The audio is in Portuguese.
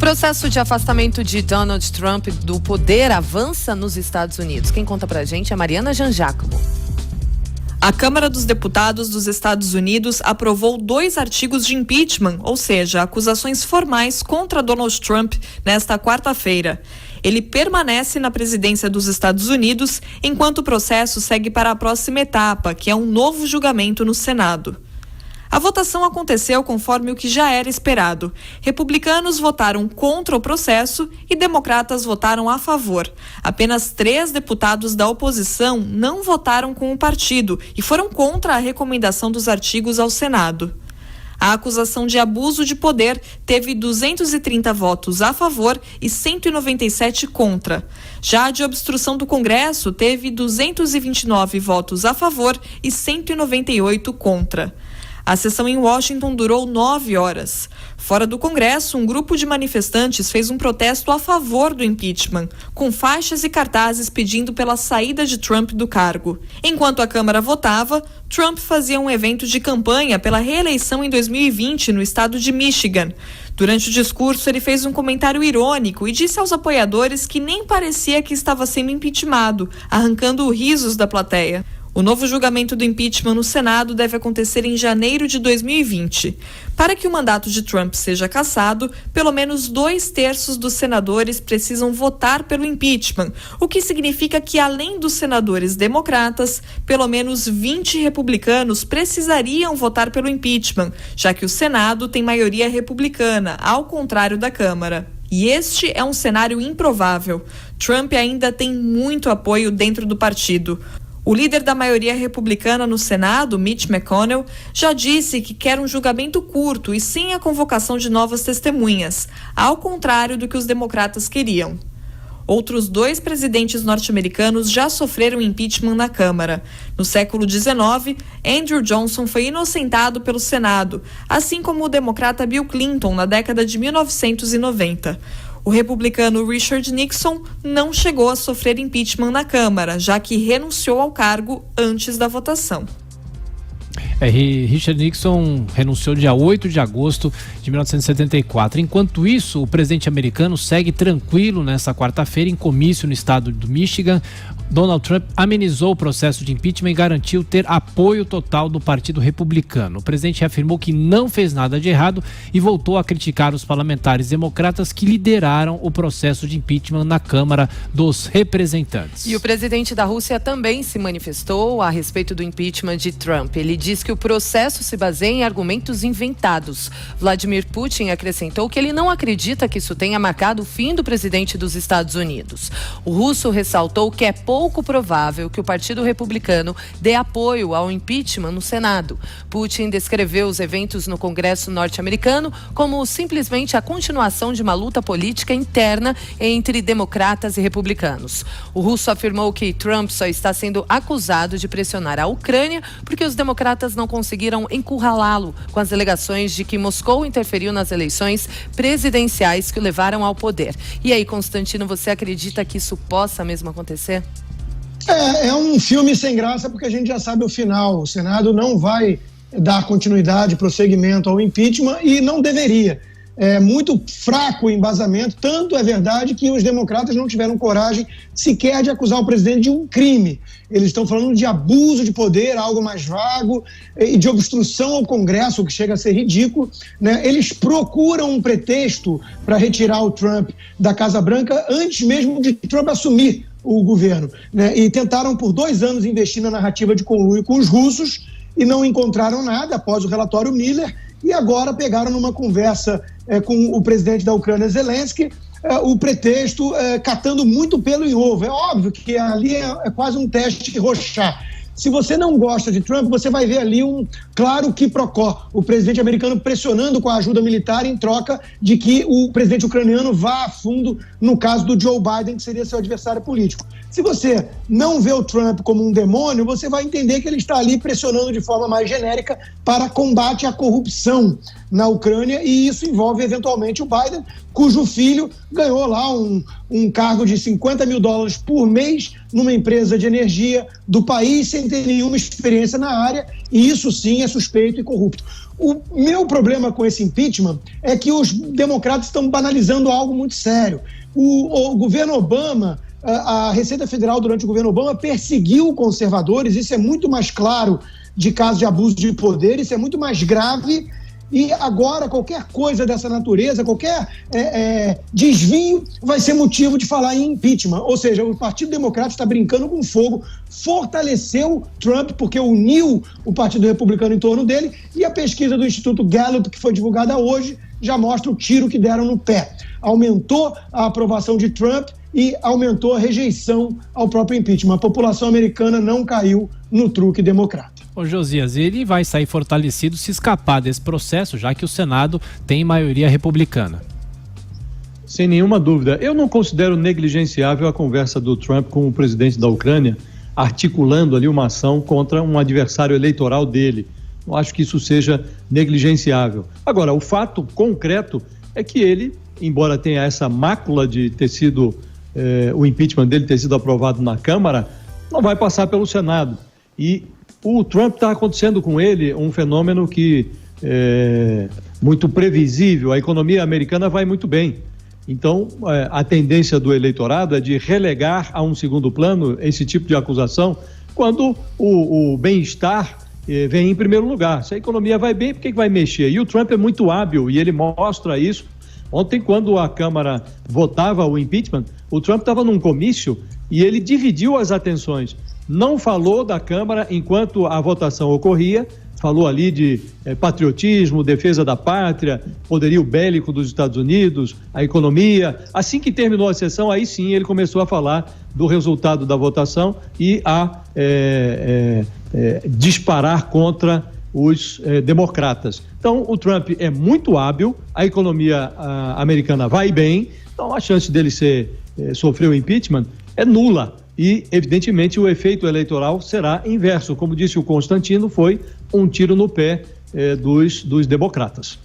processo de afastamento de Donald Trump do poder avança nos Estados Unidos. Quem conta pra gente é Mariana Jangiacomo. A Câmara dos Deputados dos Estados Unidos aprovou 2 artigos de impeachment, ou seja, acusações formais contra Donald Trump nesta quarta-feira. Ele permanece na presidência dos Estados Unidos enquanto o processo segue para a próxima etapa, que é um novo julgamento no Senado. A votação aconteceu conforme o que já era esperado. Republicanos votaram contra o processo e democratas votaram a favor. Apenas 3 deputados da oposição não votaram com o partido e foram contra a recomendação dos artigos ao Senado. A acusação de abuso de poder teve 230 votos a favor e 197 contra. Já a de obstrução do Congresso teve 229 votos a favor e 198 contra. A sessão em Washington durou 9 horas. Fora do Congresso, um grupo de manifestantes fez um protesto a favor do impeachment, com faixas e cartazes pedindo pela saída de Trump do cargo. Enquanto a Câmara votava, Trump fazia um evento de campanha pela reeleição em 2020 no estado de Michigan. Durante o discurso, ele fez um comentário irônico e disse aos apoiadores que nem parecia que estava sendo impeachmentado, arrancando risos da plateia. O novo julgamento do impeachment no Senado deve acontecer em janeiro de 2020. Para que o mandato de Trump seja cassado, pelo menos 2/3 dos senadores precisam votar pelo impeachment, o que significa que, além dos senadores democratas, pelo menos 20 republicanos precisariam votar pelo impeachment, já que o Senado tem maioria republicana, ao contrário da Câmara. E este é um cenário improvável. Trump ainda tem muito apoio dentro do partido. O líder da maioria republicana no Senado, Mitch McConnell, já disse que quer um julgamento curto e sem a convocação de novas testemunhas, ao contrário do que os democratas queriam. Outros 2 presidentes norte-americanos já sofreram impeachment na Câmara. No século XIX, Andrew Johnson foi inocentado pelo Senado, assim como o democrata Bill Clinton na década de 1990. O republicano Richard Nixon não chegou a sofrer impeachment na Câmara, já que renunciou ao cargo antes da votação. Richard Nixon renunciou dia 8 de agosto de 1974. Enquanto isso, o presidente americano segue tranquilo nesta quarta-feira em comício no estado do Michigan. Donald Trump amenizou o processo de impeachment e garantiu ter apoio total do Partido Republicano. O presidente afirmou que não fez nada de errado e voltou a criticar os parlamentares democratas que lideraram o processo de impeachment na Câmara dos Representantes. E o presidente da Rússia também se manifestou a respeito do impeachment de Trump. Ele diz que o processo se baseia em argumentos inventados. Vladimir Putin acrescentou que ele não acredita que isso tenha marcado o fim do presidente dos Estados Unidos. O russo ressaltou que é pouco provável que o Partido Republicano dê apoio ao impeachment no Senado. Putin descreveu os eventos no Congresso norte-americano como simplesmente a continuação de uma luta política interna entre democratas e republicanos. O russo afirmou que Trump só está sendo acusado de pressionar a Ucrânia porque os democratas não conseguiram encurralá-lo com as alegações de que Moscou interferiu nas eleições presidenciais que o levaram ao poder. E aí, Constantino, você acredita que isso possa mesmo acontecer? É um filme sem graça porque a gente já sabe o final. O Senado não vai dar continuidade, prosseguimento ao impeachment e não deveria. É muito fraco o embasamento, tanto é verdade que os democratas não tiveram coragem sequer de acusar o presidente de um crime. Eles estão falando de abuso de poder, algo mais vago, e de obstrução ao Congresso, o que chega a ser ridículo, né? Eles procuram um pretexto para retirar o Trump da Casa Branca antes mesmo de Trump assumir o governo, né? E tentaram por 2 anos investir na narrativa de conluio com os russos e não encontraram nada após o relatório Miller. E agora pegaram numa conversa com o presidente da Ucrânia, Zelensky, o pretexto catando muito pelo em ovo. É óbvio que ali é quase um teste de rochar. Se você não gosta de Trump, você vai ver ali um claro quiprocó. O presidente americano pressionando com a ajuda militar em troca de que o presidente ucraniano vá a fundo no caso do Joe Biden, que seria seu adversário político. Se você não vê o Trump como um demônio, você vai entender que ele está ali pressionando de forma mais genérica para combate à corrupção. na Ucrânia, e isso envolve eventualmente o Biden, cujo filho ganhou lá um cargo de $50 mil por mês numa empresa de energia do país sem ter nenhuma experiência na área, e isso sim é suspeito e corrupto. O meu problema com esse impeachment é que os democratas estão banalizando algo muito sério. O governo Obama, a Receita Federal durante o governo Obama perseguiu conservadores, isso é muito mais claro de casos de abuso de poder, isso é muito mais grave, e agora qualquer coisa dessa natureza, qualquer desvio vai ser motivo de falar em impeachment. Ou seja, o Partido Democrata está brincando com fogo, fortaleceu Trump porque uniu o Partido Republicano em torno dele, e a pesquisa do Instituto Gallup, que foi divulgada hoje, já mostra o tiro que deram no pé. Aumentou a aprovação de Trump e aumentou a rejeição ao próprio impeachment. A população americana não caiu no truque democrata. Ô Josias, ele vai sair fortalecido se escapar desse processo, já que o Senado tem maioria republicana. Sem nenhuma dúvida. Eu não considero negligenciável a conversa do Trump com o presidente da Ucrânia, articulando ali uma ação contra um adversário eleitoral dele. Não acho que isso seja negligenciável. Agora, o fato concreto é que ele, embora tenha essa mácula de ter sido, o impeachment dele ter sido aprovado na Câmara, não vai passar pelo Senado. E o Trump está acontecendo com ele um fenômeno que é muito previsível. A economia americana vai muito bem. Então, a tendência do eleitorado é de relegar a um segundo plano esse tipo de acusação quando o bem-estar vem em primeiro lugar. Se a economia vai bem, por que vai mexer? E o Trump é muito hábil e ele mostra isso. Ontem, quando a Câmara votava o impeachment, o Trump estava num comício e ele dividiu as atenções. Não falou da Câmara enquanto a votação ocorria, falou ali de patriotismo, defesa da pátria, poderio bélico dos Estados Unidos, a economia. Assim que terminou a sessão, aí sim ele começou a falar do resultado da votação e a disparar contra os democratas. Então, o Trump é muito hábil, a economia americana vai bem, então a chance dele sofrer o impeachment é nula. E, evidentemente, o efeito eleitoral será inverso. Como disse o Constantino, foi um tiro no pé dos democratas.